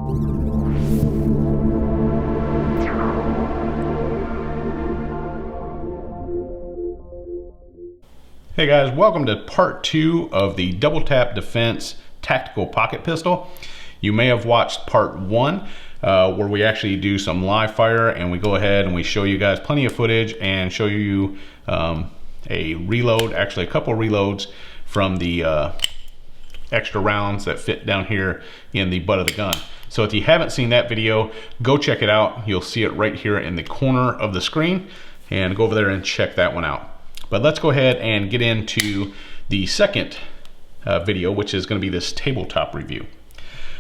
Hey guys, welcome to part 2 of the DoubleTap Defense Tactical Pocket Pistol. You may have watched part 1 where we actually do some live fire and we go ahead and we show you guys plenty of footage and show you a reload, actually a couple reloads from the extra rounds that fit down here in the butt of the gun. So if you haven't seen that video, go check it out. You'll see it right here in the corner of the screen, and go over there and check that one out. But let's go ahead and get into the second video, which is going to be this tabletop review.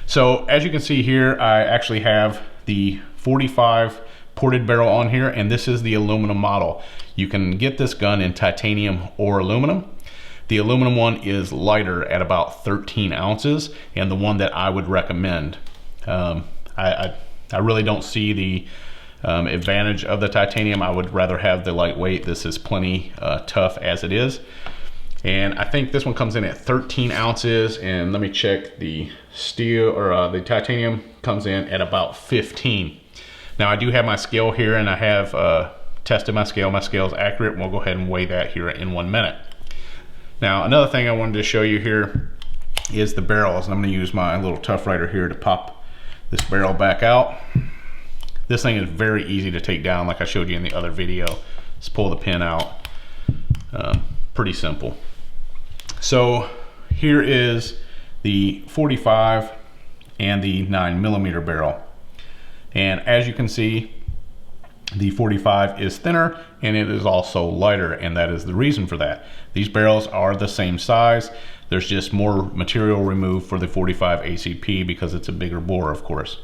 So as you can see here, I actually have the 45 ported barrel on here, and this is the aluminum model. You can get this gun in titanium or aluminum. The aluminum one is lighter at about 13 ounces, and the one that I would recommend. I really don't see the advantage of the titanium. I would rather have the lightweight. This is plenty tough as it is. And I think this one comes in at 13 ounces, and let me check, the steel or the titanium comes in at about 15. Now I do have my scale here, and I have tested my scale. My scale is accurate, and we'll go ahead and weigh that here in 1 minute. Now another thing I wanted to show you here is the barrels, and I'm going to use my little Tough Rider here to pop this barrel back out. This thing is very easy to take down, like I showed you in the other video. Just pull the pin out. Pretty simple. So here is the 45 and the 9mm barrel. And as you can see, the 45 is thinner and it is also lighter, and that is the reason for that. These barrels are the same size. There's just more material removed for the 45 ACP because it's a bigger bore, of course.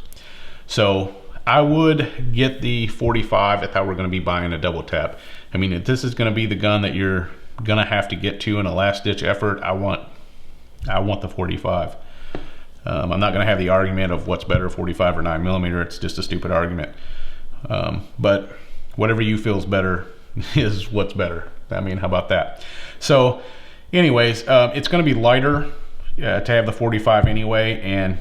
So I would get the 45 if I were going to be buying a double tap. I mean, if this is going to be the gun that you're going to have to get to in a last ditch effort, I want the 45. I'm not going to have the argument of what's better, 45 or 9mm. It's just a stupid argument. But whatever you feel is better is what's better. I mean, how about that? So anyways, it's going to be lighter to have the 45 anyway, and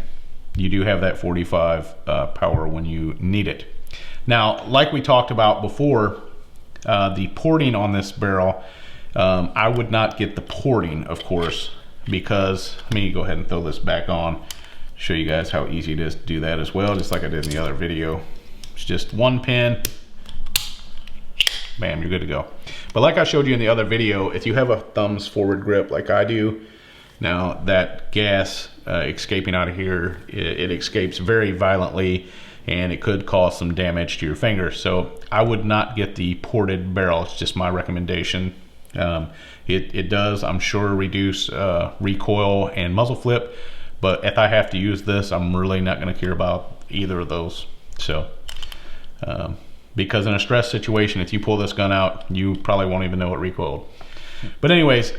you do have that 45 power when you need it. Now, like we talked about before, the porting on this barrel, I would not get the porting, of course, because, let me go ahead and throw this back on, show you guys how easy it is to do that as well, just like I did in the other video. It's just one pin, bam, you're good to go. But like I showed you in the other video, if you have a thumbs forward grip like I do, now that gas escaping out of here, it escapes very violently, and it could cause some damage to your finger. So I would not get the ported barrel. It's just my recommendation. It does, I'm sure, reduce recoil and muzzle flip, but if I have to use this, I'm really not going to care about either of those. So because in a stress situation, if you pull this gun out, you probably won't even know it recoiled. But anyways,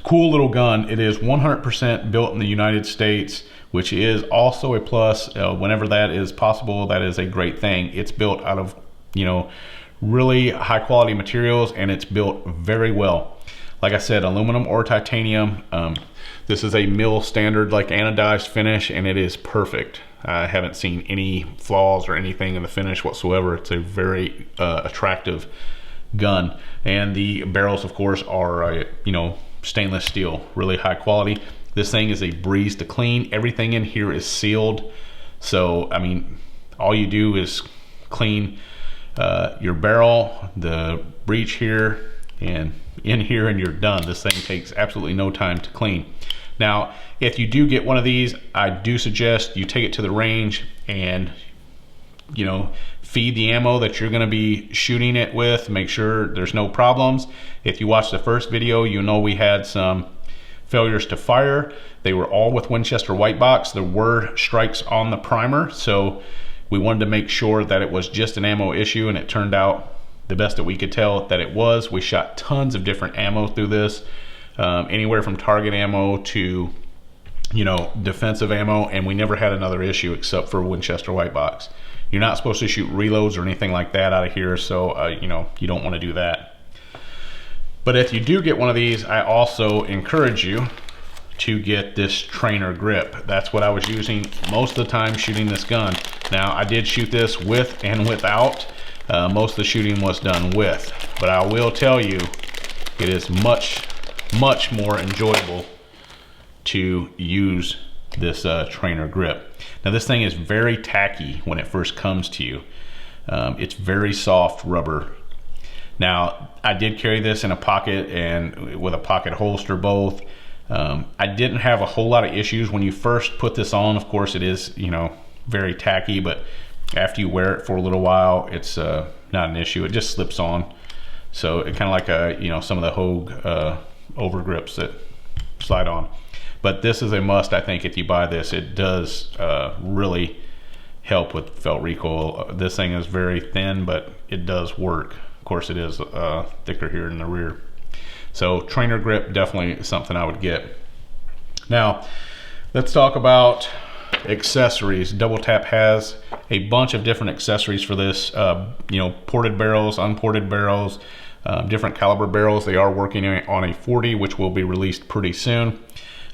cool little gun. It is 100% built in the United States, which is also a plus. Whenever that is possible, that is a great thing. It's built out of, you know, really high quality materials, and it's built very well. Like I said, aluminum or titanium. This is a mill standard, like anodized finish, and it is perfect. I haven't seen any flaws or anything in the finish whatsoever. It's a very attractive gun, and the barrels, of course, are you know, stainless steel, really high quality. This thing is a breeze to clean. Everything in here is sealed, so I mean, all you do is clean your barrel, the breech here, and in here, and you're done. This thing takes absolutely no time to clean. Now, if you do get one of these, I do suggest you take it to the range and, you know, feed the ammo that you're going to be shooting it with. Make sure there's no problems. If you watched the first video, you know we had some failures to fire. They were all with Winchester white box. There were strikes on the primer, so we wanted to make sure that it was just an ammo issue, and it turned out, the best that we could tell, that it was. We shot tons of different ammo through this, anywhere from target ammo to, you know, defensive ammo, and we never had another issue except for Winchester white box. You're not supposed to shoot reloads or anything like that out of here, so you know, you don't want to do that. But if you do get one of these, I also encourage you to get this trainer grip. That's what I was using most of the time shooting this gun. Now I did shoot this with and without. Most of the shooting was done with, but I will tell you it is much more enjoyable to use this trainer grip. Now this thing is very tacky when it first comes to you. It's very soft rubber. Now I did carry this in a pocket and with a pocket holster both. I didn't have a whole lot of issues when you first put this on. Of course it is, you know, very tacky, but after you wear it for a little while, it's not an issue. It just slips on. So it kind of like a, you know, some of the Hogue over grips that slide on. But this is a must, I think. If you buy this, it does really help with felt recoil. This thing is very thin, but it does work. Of course it is thicker here in the rear. So trainer grip, definitely something I would get. Now let's talk about accessories. DoubleTap has a bunch of different accessories for this. You know, ported barrels, unported barrels, different caliber barrels. They are working on a 40, which will be released pretty soon.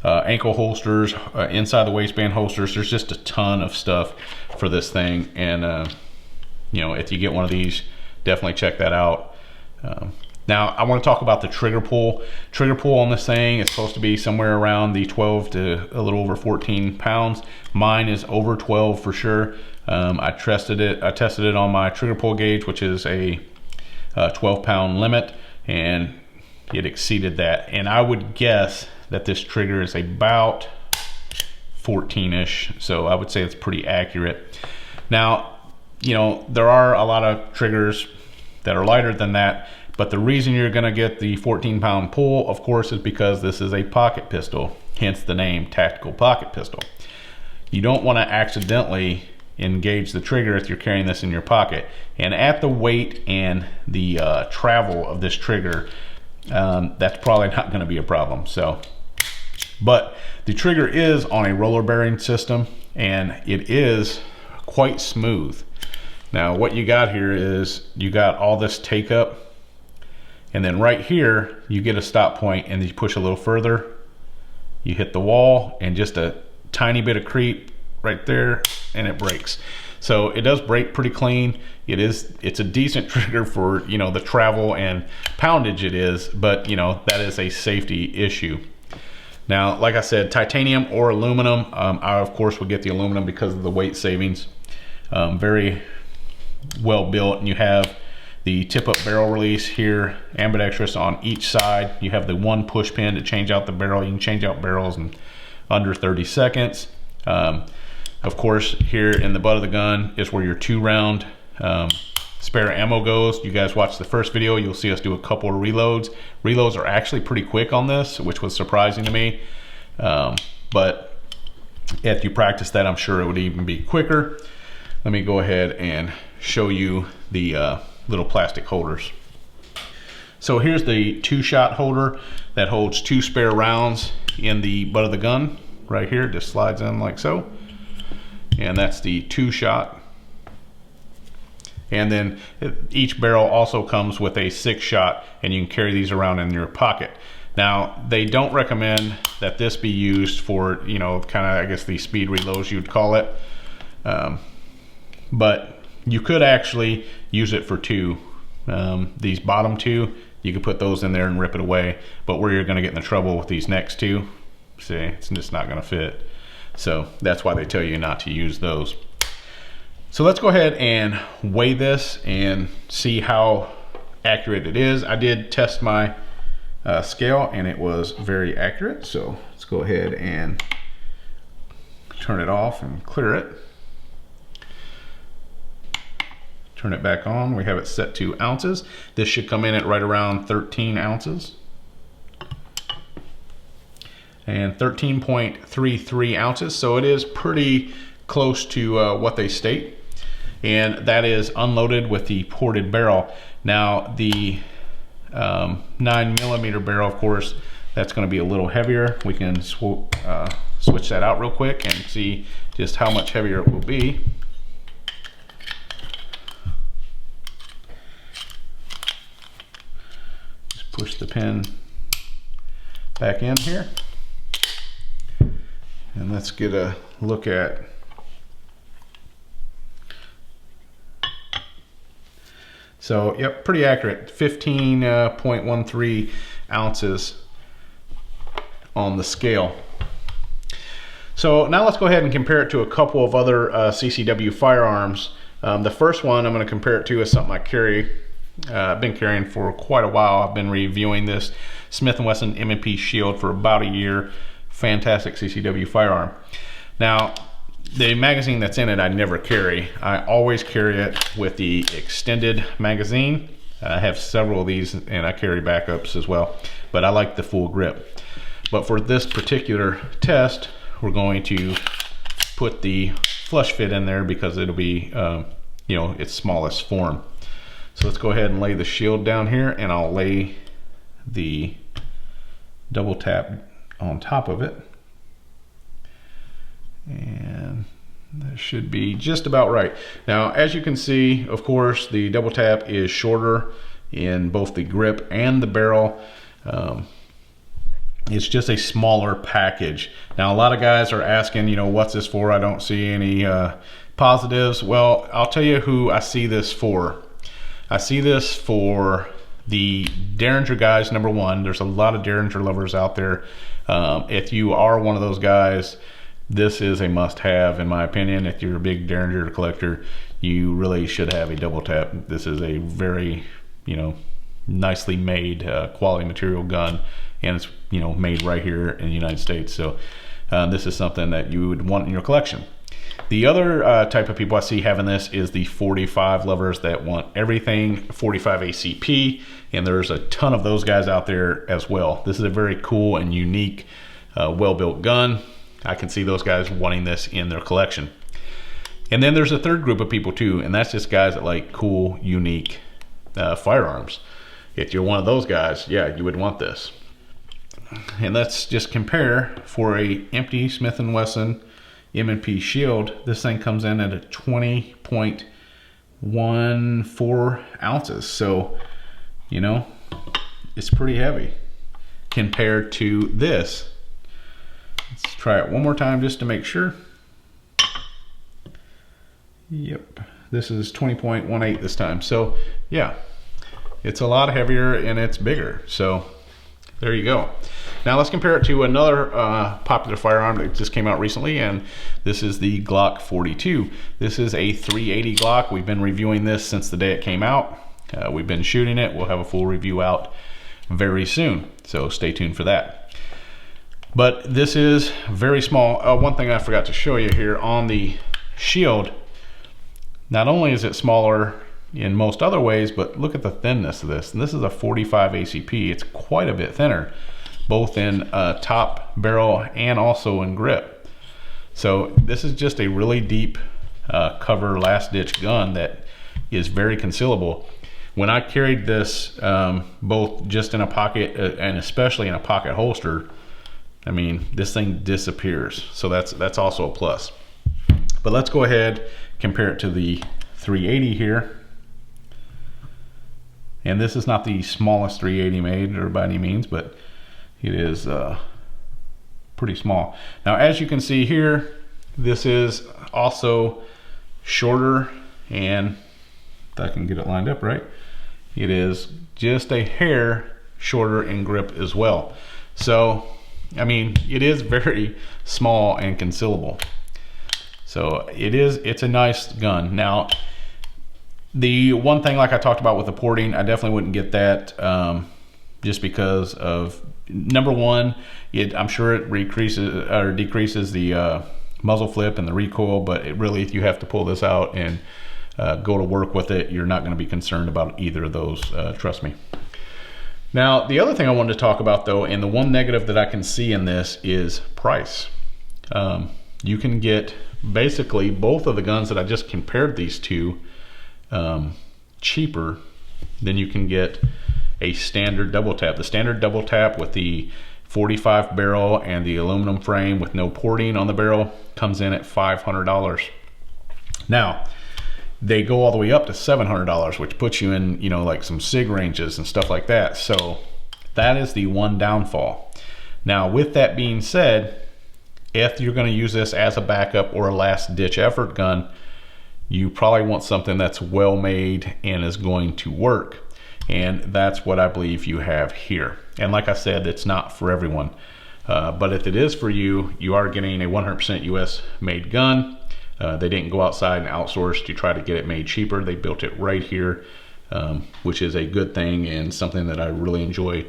Ankle holsters, inside the waistband holsters. There's just a ton of stuff for this thing, and you know, if you get one of these, definitely check that out. Now I want to talk about the trigger pull. Trigger pull on this thing is supposed to be somewhere around the 12 to a little over 14 pounds. Mine is over 12 for sure. I tested it on my trigger pull gauge, which is a 12-pound limit, and it exceeded that. And I would guess that this trigger is about 14-ish, so I would say it's pretty accurate. Now, you know, there are a lot of triggers that are lighter than that, but the reason you're going to get the 14-pound pull, of course, is because this is a pocket pistol, hence the name Tactical Pocket Pistol. You don't want to accidentally engage the trigger if you're carrying this in your pocket. And at the weight and the travel of this trigger, that's probably not going to be a problem. So, but the trigger is on a roller bearing system, and it is quite smooth. Now what you got here is you got all this take up, and then right here you get a stop point, and you push a little further, you hit the wall, and just a tiny bit of creep right there, and it breaks. So it does break pretty clean. It's a decent trigger for, you know, the travel and poundage it is, but you know, that is a safety issue. Now, like I said, titanium or aluminum. I of course would get the aluminum because of the weight savings. Very well built, and you have the tip-up barrel release here, ambidextrous on each side. You have the one push pin to change out the barrel. You can change out barrels in under 30 seconds. Of course, here in the butt of the gun is where your 2-round spare ammo goes. You guys watch the first video, you'll see us do a couple of reloads. Reloads are actually pretty quick on this, which was surprising to me. But if you practice that, I'm sure it would even be quicker. Let me go ahead and show you the little plastic holders. So here's the 2-shot holder that holds 2 spare rounds in the butt of the gun. Right here, it just slides in like so. And that's the 2-shot. And then each barrel also comes with a 6-shot, and you can carry these around in your pocket. Now, they don't recommend that this be used for, you know, kind of, I guess, the speed reloads you'd call it. But you could actually use it for 2. These bottom 2, you could put those in there and rip it away. But where you're going to get in the trouble with these next 2, see, it's just not going to fit. So that's why they tell you not to use those. So let's go ahead and weigh this and see how accurate it is. I did test my scale, and it was very accurate. So let's go ahead and turn it off and clear it. Turn it back on. We have it set to ounces. This should come in at right around 13 ounces. And 13.33 ounces. So it is pretty close to what they state. And that is unloaded with the ported barrel. Now the 9mm barrel, of course, that's going to be a little heavier. We can switch that out real quick and see just how much heavier it will be. Just push the pin back in here. And let's get a look at so yep, pretty accurate, 15.13 ounces on the scale. So now let's go ahead and compare it to a couple of other CCW firearms. The first one I'm going to compare it to is something I carry. I've been carrying for quite a while. I've been reviewing this Smith & Wesson M&P Shield for about a year. Fantastic CCW firearm. Now, the magazine that's in it I never carry. I always carry it with the extended magazine. I have several of these and I carry backups as well, but I like the full grip. But for this particular test, we're going to put the flush fit in there because it'll be, you know, its smallest form. So let's go ahead and lay the shield down here, and I'll lay the DoubleTap on top of it. And that should be just about right. Now, as you can see, of course, the DoubleTap is shorter in both the grip and the barrel. It's just a smaller package. Now, a lot of guys are asking, you know, what's this for? I don't see any positives. Well, I'll tell you who I see this for. I see this for the Derringer guys, number one. There's a lot of Derringer lovers out there. If you are one of those guys, this is a must-have, in my opinion. If you're a big Derringer collector, you really should have a DoubleTap. This is a very, you know, nicely made quality material gun, and it's, you know, made right here in the United States. So this is something that you would want in your collection. The other type of people I see having this is the 45 lovers that want everything 45 ACP, and there's a ton of those guys out there as well. This is a very cool and unique, well-built gun. I can see those guys wanting this in their collection. And then there's a third group of people too, and that's just guys that like cool, unique firearms. If you're one of those guys, yeah, you would want this. And let's just compare for a empty Smith & Wesson M&P Shield. This thing comes in at a 20.14 ounces. So, you know, it's pretty heavy compared to this. Let's try it one more time just to make sure. Yep, this is 20.18 this time. So yeah, it's a lot heavier and it's bigger. So there you go. Now let's compare it to another popular firearm that just came out recently, and this is the Glock 42. This is a 380 Glock. We've been reviewing this since the day it came out. We've been shooting it. We'll have a full review out very soon, so stay tuned for that. But this is very small. One thing I forgot to show you here on the Shield, not only is it smaller in most other ways, but look at the thinness of this. And this is a 45 ACP. It's quite a bit thinner, both in top barrel and also in grip. So this is just a really deep cover last ditch gun that is very concealable. When I carried this both just in a pocket and especially in a pocket holster, I mean, this thing disappears. So that's also a plus. But let's go ahead, compare it to the 380 here. And this is not the smallest 380 made or by any means, but it is pretty small. Now, as you can see here, this is also shorter, and if I can get it lined up right, it is just a hair shorter in grip as well. So, I mean, it is very small and concealable. So it's a nice gun. Now, the one thing, like I talked about with the porting, I definitely wouldn't get that just because of, number one, I'm sure it decreases the muzzle flip and the recoil, but it really, if you have to pull this out and go to work with it, you're not going to be concerned about either of those, trust me. Now, the other thing I wanted to talk about though, and the one negative that I can see in this, is price. You can get basically both of the guns that I just compared these to cheaper than you can get a standard DoubleTap. The standard DoubleTap with the 45 barrel and the aluminum frame with no porting on the barrel comes in at $500. Now, they go all the way up to $700, which puts you in, you know, like some SIG ranges and stuff like that. So that is the one downfall. Now, with that being said, if you're going to use this as a backup or a last ditch effort gun, you probably want something that's well made and is going to work. And that's what I believe you have here. And like I said, it's not for everyone. But if it is for you, you are getting a 100% US made gun. They didn't go outside and outsource to try to get it made cheaper. They built it right here, which is a good thing, and something that I really enjoy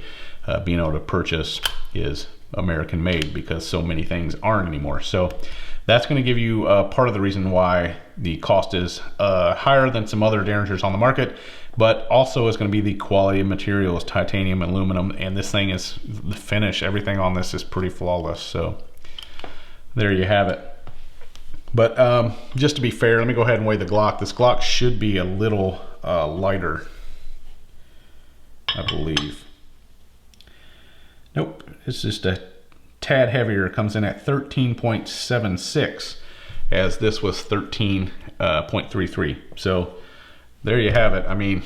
being able to purchase is American made, because so many things aren't anymore. So that's going to give you part of the reason why the cost is higher than some other Derringers on the market, but also is going to be the quality of materials, titanium, aluminum, and this thing is the finish. Everything on this is pretty flawless. So there you have it. But just to be fair, let me go ahead and weigh the Glock. This Glock should be a little lighter, I believe. Nope, it's just a tad heavier. It comes in at 13.76, as this was 13.33. So there you have it. I mean,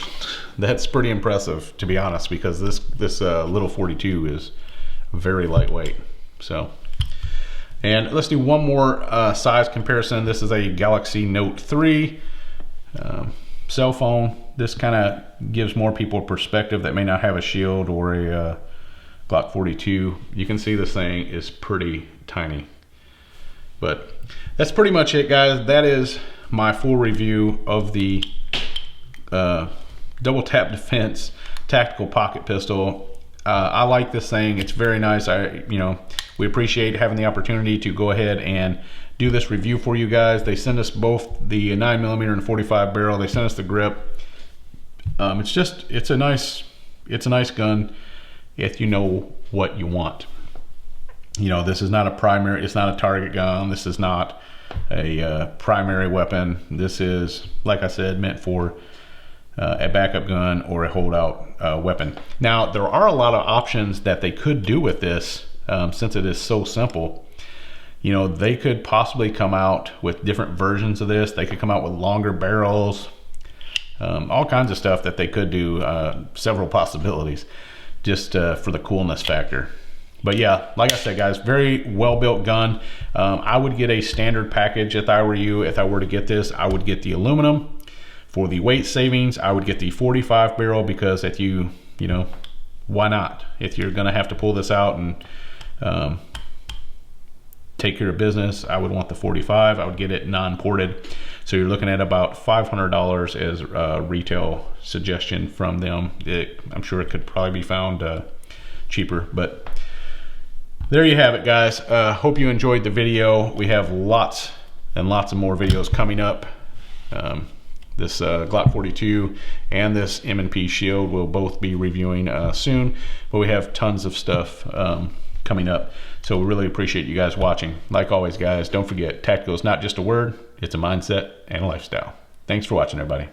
that's pretty impressive, to be honest, because this little 42 is very lightweight. So, and let's do one more size comparison. This is a Galaxy Note 3 cell phone. This kind of gives more people a perspective that may not have a shield or a Glock 42. You can see this thing is pretty tiny. But that's pretty much it, guys. That is my full review of the DoubleTap Defense tactical pocket pistol. I like this thing. It's very nice. We appreciate having the opportunity to go ahead and do this review for you guys. They sent us both the 9mm and 45 barrel. They sent us the grip. It's a nice gun if you know what you want. This is not a primary, it's not a target gun. This is not a primary weapon. This is, like I said, meant for a backup gun or a holdout weapon. Now, there are a lot of options that they could do with this, since it is so simple. They could possibly come out with different versions of this. They could come out with longer barrels, all kinds of stuff that they could do, several possibilities, just for the coolness factor. But yeah, like I said, guys, very well built gun. I would get a standard package if I were you. If I were to get this, I would get the aluminum. For the weight savings, I would get the 45 barrel, because if why not? If you're gonna have to pull this out and take care of business, I would want the 45. I would get it non-ported. So you're looking at about $500 as a retail suggestion from them. I'm sure it could probably be found cheaper, but there you have it, guys. Hope you enjoyed the video. We have lots and lots of more videos coming up. This Glock 42 and this M&P Shield will both be reviewing soon, but we have tons of stuff coming up. So we really appreciate you guys watching. Like always, guys, don't forget, tactical is not just a word, it's a mindset and a lifestyle. Thanks for watching, everybody.